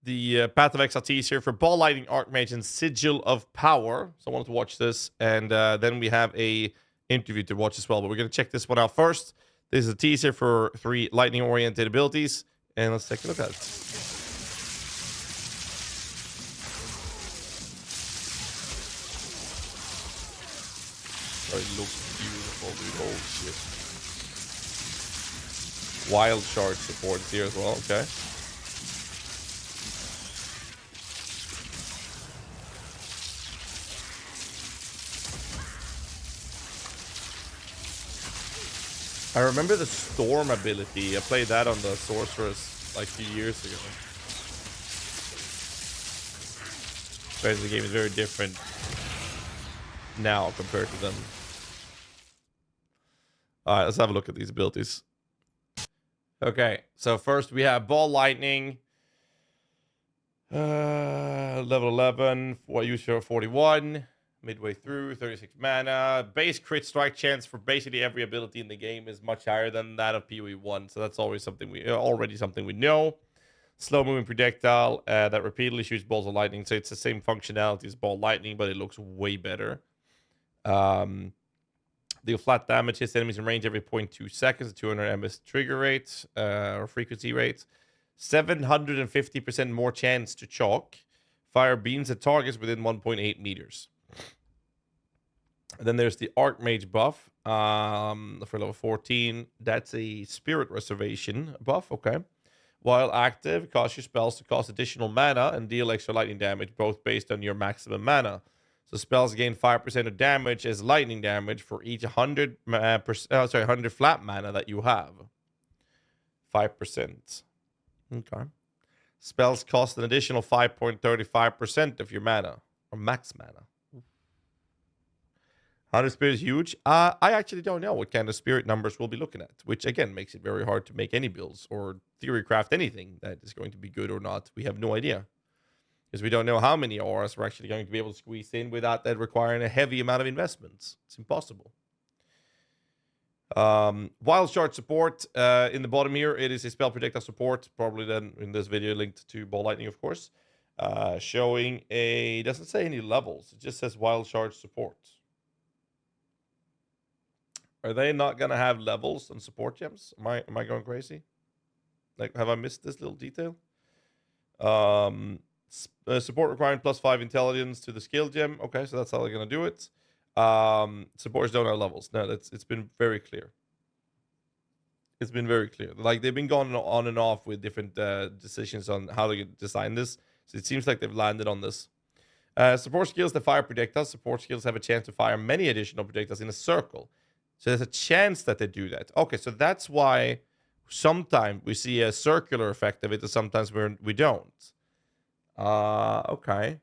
the Path of Exile teaser for Ball Lightning, Archmage, and Sigil of Power. So I wanted to watch this, and then we have a interview to watch as well. But we're going to check this one out first. This is a teaser for 3 lightning-oriented abilities, and let's take a look at it. Oh, it looks beautiful, dude. Oh, shit. Wild shard support here as well, okay. I remember the Storm ability. I played that on the Sorceress like a few years ago. But the game is very different now compared to them. Alright, let's have a look at these abilities. Okay, so first we have Ball Lightning. Level 11, what use for 41. Midway through, 36 mana. Base crit strike chance for basically every ability in the game is much higher than that of PoE 1. So that's always something we know. Slow moving projectile that repeatedly shoots balls of lightning. So it's the same functionality as Ball Lightning, but it looks way better. Deal flat damage, hits enemies in range every 0.2 seconds, 200 ms trigger rate or frequency rate. 750% more chance to chalk. Fire beams at targets within 1.8 meters. And then there's the Archmage buff for level 14. That's a Spirit Reservation buff, okay. While active, cast your spells to cost additional mana and deal extra lightning damage, both based on your maximum mana. So spells gain 5% of damage as lightning damage for each 100 flat mana that you have. 5%. Okay. Spells cost an additional 5.35% of your mana, or max mana. 100 spirit is huge. I actually don't know what kind of spirit numbers we'll be looking at, which again makes it very hard to make any builds or theory craft anything that is going to be good or not. We have no idea, because we don't know how many auras we're actually going to be able to squeeze in without that requiring a heavy amount of investments. It's impossible. Wild shard support in the bottom here. It is a spell projectile support, probably then in this video linked to Ball Lightning, of course. Showing a, doesn't say any levels. It just says wild shard support. Are they not gonna have levels on support gems? Am I going crazy? Like, have I missed this little detail? Support requiring +5 intelligence to the skill gem. Okay, so that's how they're gonna do it. Supporters don't have levels. No, it's been very clear. It's been very clear. Like, they've been going on and off with different decisions on how to design this. So it seems like they've landed on this. Support skills that fire projectiles. Support skills have a chance to fire many additional projectiles in a circle. So there's a chance that they do that. Okay, so that's why sometimes we see a circular effect of it, and sometimes we don't. Okay.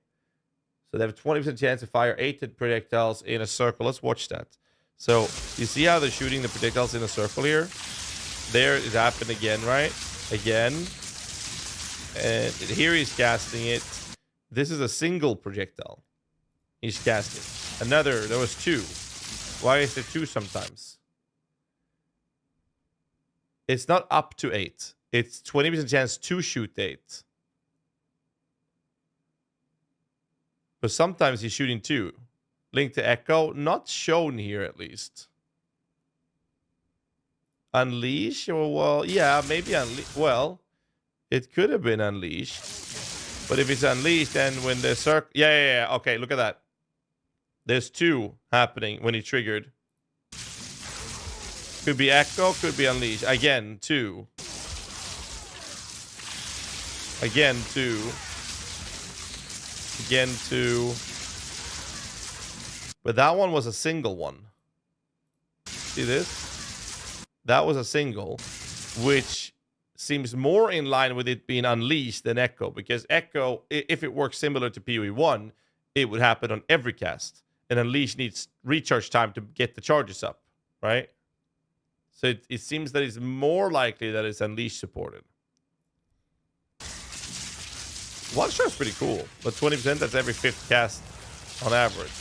So they have a 20% chance to fire 8 projectiles in a circle. Let's watch that. So you see how they're shooting the projectiles in a circle here? There it happened again, right? Again. And here he's casting it. This is a single projectile. He's casting. Another, there was 2. Why is there 2 sometimes? It's not up to 8. It's 20% chance to shoot 8. But sometimes he's shooting 2. Link to Echo, not shown here at least. Unleash? Well, yeah, maybe unleash. Well, it could have been unleashed. But if it's unleashed, then when the circle... Yeah. Okay, look at that. There's 2 happening when he triggered. Could be Echo, could be Unleash. Again, 2. Again, 2. Again, 2. But that one was a single one. See this? That was a single, which seems more in line with it being Unleashed than Echo. Because Echo, if it works similar to PoE 1, it would happen on every cast. And Unleash needs recharge time to get the charges up, right? So it seems that it's more likely that it's Unleash supported. One shot's pretty cool, but 20%, that's every 5th cast on average.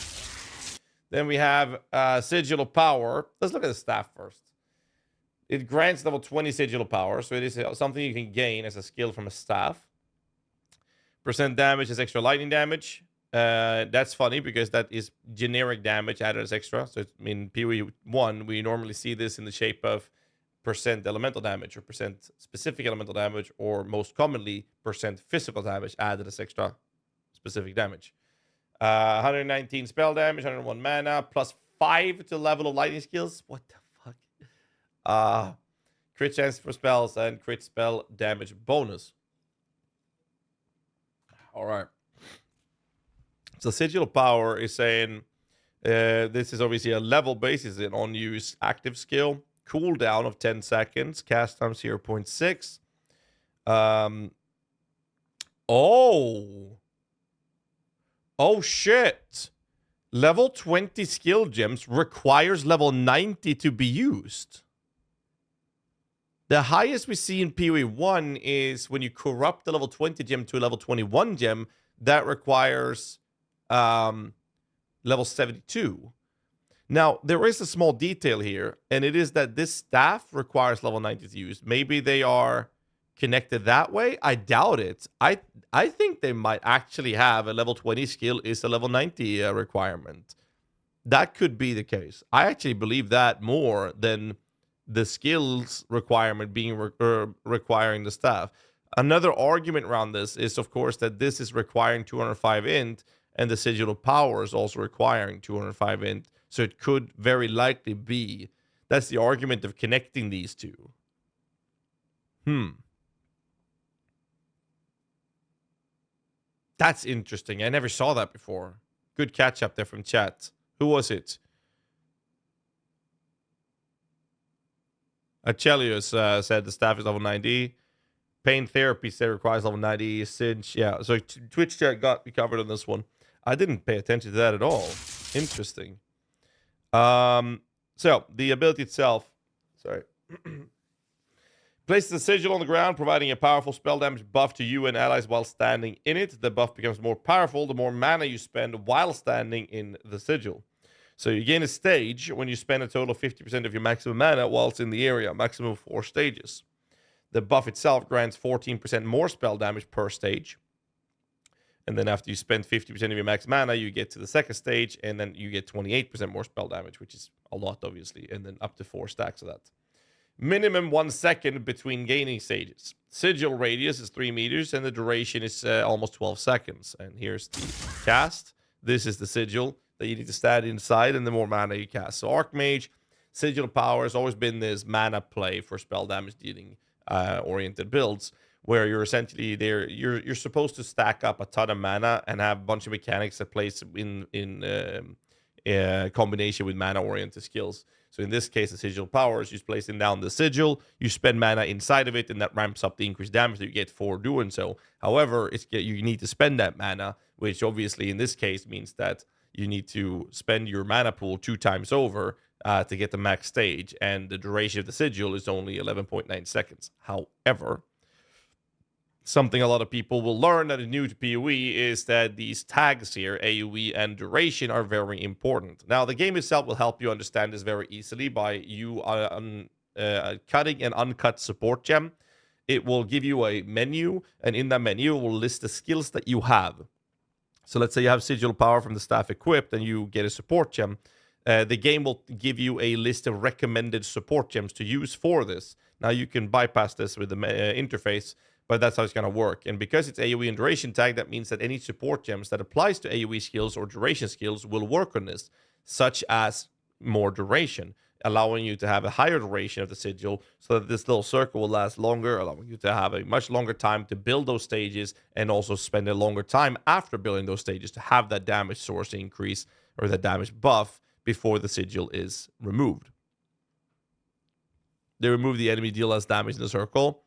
Then we have Sigil of Power. Let's look at the staff first. It grants level 20 Sigil of Power, so it is something you can gain as a skill from a staff. Percent damage is extra lightning damage. That's funny because that is generic damage added as extra. So in PoE 1, we normally see this in the shape of percent elemental damage or percent specific elemental damage, or most commonly percent physical damage added as extra specific damage. 119 spell damage, 101 mana, plus 5 to level of lightning skills. What the fuck? Crit chance for spells and crit spell damage bonus. All right. So Sigil Power is saying this is obviously a level basis, an on-use active skill. Cooldown of 10 seconds. Cast time 0.6. Oh shit. Level 20 skill gems requires level 90 to be used. The highest we see in PoE 1 is when you corrupt the level 20 gem to a level 21 gem. That requires level 72. Now, there is a small detail here, and it is that this staff requires level 90 to use. Maybe they are connected that way. I doubt it. I think they might actually have a level 20 skill is a level 90 requirement. That could be the case. I actually believe that more than the skills requirement being requiring the staff. Another argument around this is, of course, that this is requiring 205 int, and the Sigil of Power is also requiring 205 int. So it could very likely be. That's the argument of connecting these two. That's interesting. I never saw that before. Good catch up there from chat. Who was it? Achelios said the staff is level 90. Pain therapy said requires level 90. Cinch, yeah. So Twitch chat got me covered on this one. I didn't pay attention to that at all. Interesting. So the ability itself, places the sigil on the ground, providing a powerful spell damage buff to you and allies while standing in it. The buff becomes more powerful the more mana you spend while standing in the sigil. So you gain a stage when you spend a total of 50% of your maximum mana whilst in the area, maximum of 4 stages. The buff itself grants 14% more spell damage per stage. And then after you spend 50% of your max mana, you get to the second stage, and then you get 28% more spell damage, which is a lot, obviously, and then up to 4 stacks of that. Minimum 1 second between gaining stages. Sigil radius is 3 meters, and the duration is almost 12 seconds. And here's the cast. This is the sigil that you need to stand inside, and the more mana you cast. So Archmage, Sigil Power has always been this mana play for spell damage dealing oriented builds, where you're essentially there. You're supposed to stack up a ton of mana and have a bunch of mechanics that plays in combination with mana-oriented skills. So in this case, the Sigil Power is just placing down the sigil. You spend mana inside of it, and that ramps up the increased damage that you get for doing so. However, you need to spend that mana, which obviously in this case means that you need to spend your mana pool 2 times over to get the max stage, and the duration of the sigil is only 11.9 seconds. However, something a lot of people will learn that is new to PoE is that these tags here, AoE and duration, are very important. Now, the game itself will help you understand this very easily by you cutting an uncut support gem. It will give you a menu, and in that menu, it will list the skills that you have. So let's say you have Sigil Power from the staff equipped, and you get a support gem. The game will give you a list of recommended support gems to use for this. Now, you can bypass this with the interface, but that's how it's going to work. And because it's AoE and duration tag, that means that any support gems that applies to AoE skills or duration skills will work on this, such as more duration, allowing you to have a higher duration of the sigil so that this little circle will last longer, allowing you to have a much longer time to build those stages and also spend a longer time after building those stages to have that damage source increase or the damage buff before the sigil is removed. They remove the enemy deal less damage in the circle.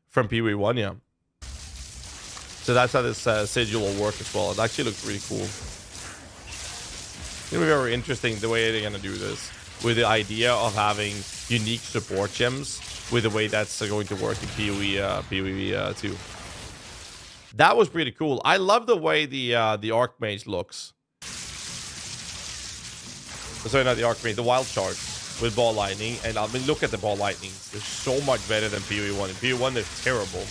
From PoE 1, yeah. So that's how this sigil will work as well. It actually looks really cool. It's going to be very interesting the way they're going to do this. With the idea of having unique support gems. With the way that's going to work in PoE 2. That was pretty cool. I love the way the Archmage looks. Sorry, not the Archmage. The Wild Shards. With ball lightning, and I mean, look at the ball lightnings. They're so much better than PoE 1. In PoE 1, they're terrible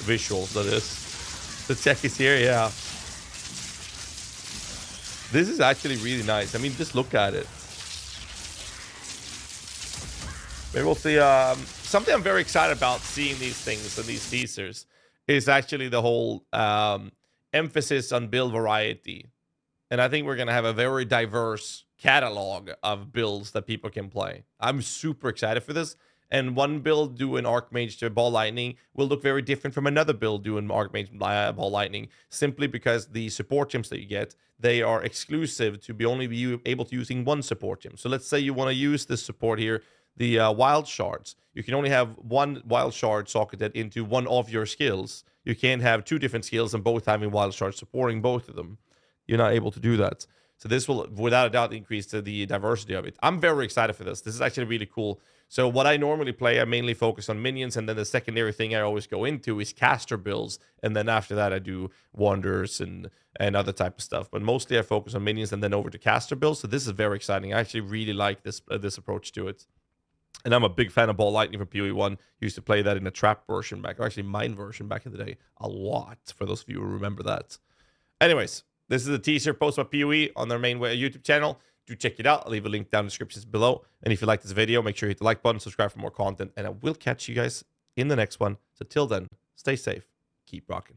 visuals. That is. The check is here, yeah. This is actually really nice. I mean, just look at it. Maybe we'll see. Something I'm very excited about seeing these things and these teasers is actually the whole emphasis on build variety. And I think we're going to have a very diverse catalog of builds that people can play. I'm super excited for this. And one build doing Archmage to Ball Lightning will look very different from another build doing Archmage Ball Lightning, simply because the support gems that you get, they are exclusive to be only be able to using one support gem. So let's say you want to use this support here, the wild shards. You can only have one wild shard socketed into one of your skills. You can't have two different skills and both having wild shards supporting both of them. You're not able to do that. So this will, without a doubt, increase the diversity of it. I'm very excited for this. This is actually really cool. So what I normally play, I mainly focus on minions, and then the secondary thing I always go into is caster builds, and then after that I do wonders and other type of stuff. But mostly I focus on minions and then over to caster builds. So this is very exciting. I actually really like this this approach to it. And I'm a big fan of Ball Lightning from PoE 1. Used to play that in a trap version back, or actually mine version back in the day, a lot, for those of you who remember that. Anyways, this is a teaser post by PoE on their main YouTube channel. Do check it out. I'll leave a link down in the descriptions below. And if you like this video, make sure you hit the like button, subscribe for more content, and I will catch you guys in the next one. So till then, stay safe, keep rocking.